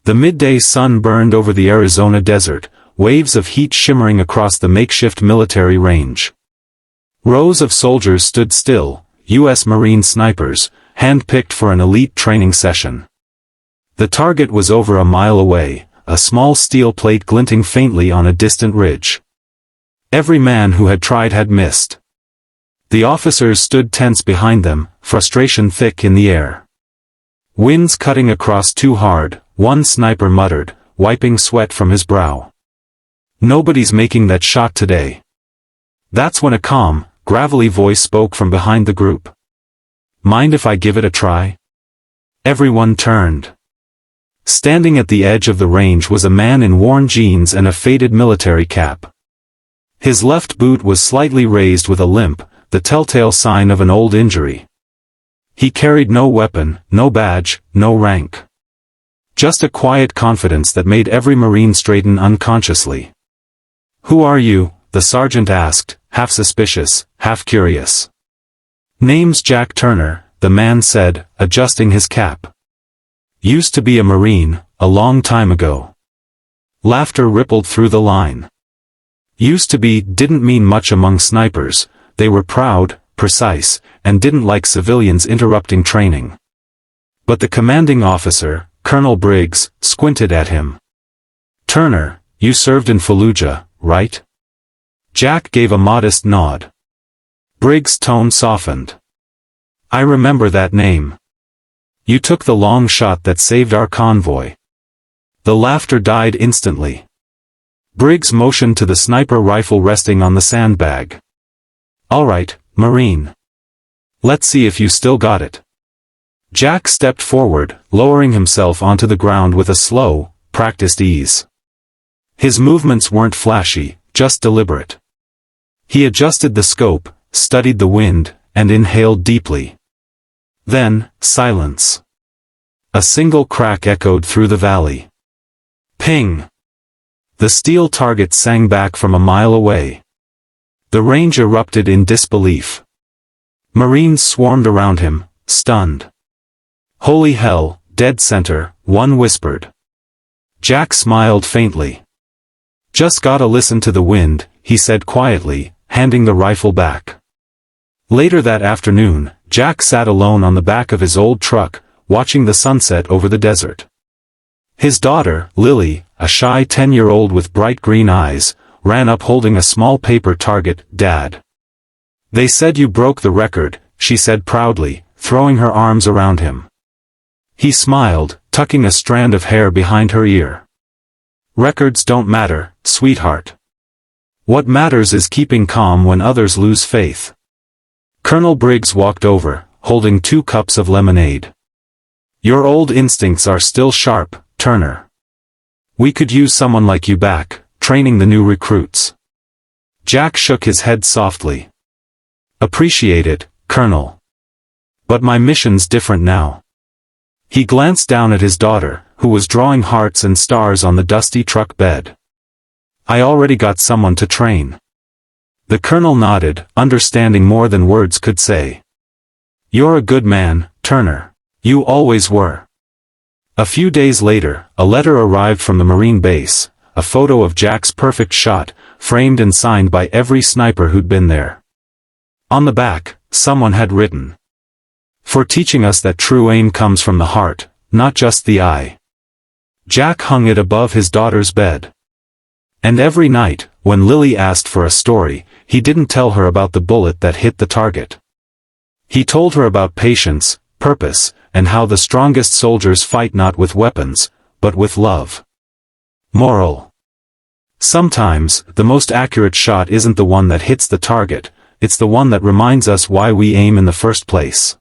The midday sun burned over the Arizona desert, waves of heat shimmering across the makeshift military range. Rows of soldiers stood still, U.S. Marine snipers, hand-picked for an elite training session. The target was over a mile away, a small steel plate glinting faintly on a distant ridge. Every man who had tried had missed. The officers stood tense behind them, frustration thick in the air. "Wind's cutting across too hard," one sniper muttered, wiping sweat from his brow. "Nobody's making that shot today." That's when a calm, gravelly voice spoke from behind the group. "Mind if I give it a try?" Everyone turned. Standing at the edge of the range was a man in worn jeans and a faded military cap. His left boot was slightly raised with a limp, the telltale sign of an old injury. He carried no weapon, no badge, no rank. Just a quiet confidence that made every Marine straighten unconsciously. "Who are you?" the sergeant asked, half suspicious, half curious. "Name's Jack Turner," the man said, adjusting his cap. "Used to be a Marine, a long time ago." Laughter rippled through the line. Used to be didn't mean much among snipers. They were proud, precise, and didn't like civilians interrupting training. But the commanding officer, Colonel Briggs, squinted at him. "Turner, you served in Fallujah, right?" Jack gave a modest nod. Briggs' tone softened. "I remember that name. You took the long shot that saved our convoy." The laughter died instantly. Briggs motioned to the sniper rifle resting on the sandbag. "All right, Marine. Let's see if you still got it." Jack stepped forward, lowering himself onto the ground with a slow, practiced ease. His movements weren't flashy, just deliberate. He adjusted the scope, studied the wind, and inhaled deeply. Then, silence. A single crack echoed through the valley. Ping! The steel target sang back from a mile away. The range erupted in disbelief. Marines swarmed around him, stunned. "Holy hell, dead center," one whispered. Jack smiled faintly. "Just gotta listen to the wind," he said quietly, handing the rifle back. Later that afternoon, Jack sat alone on the back of his old truck, watching the sunset over the desert. His daughter, Lily, a shy 10-year-old with bright green eyes, ran up holding a small paper target. "Dad. They said you broke the record," she said proudly, throwing her arms around him. He smiled, tucking a strand of hair behind her ear. "Records don't matter, sweetheart. What matters is keeping calm when others lose faith." Colonel Briggs walked over, holding 2 cups of lemonade. "Your old instincts are still sharp, Turner. We could use someone like you back, training the new recruits." Jack shook his head softly. "Appreciate it, Colonel. But my mission's different now." He glanced down at his daughter, who was drawing hearts and stars on the dusty truck bed. "I already got someone to train." The colonel nodded, understanding more than words could say. "You're a good man, Turner. You always were." A few days later, a letter arrived from the Marine base, a photo of Jack's perfect shot, framed and signed by every sniper who'd been there. On the back, someone had written, "For teaching us that true aim comes from the heart, not just the eye." Jack hung it above his daughter's bed. And every night, when Lily asked for a story, he didn't tell her about the bullet that hit the target. He told her about patience, purpose, and how the strongest soldiers fight not with weapons, but with love. Moral: sometimes, the most accurate shot isn't the one that hits the target, it's the one that reminds us why we aim in the first place.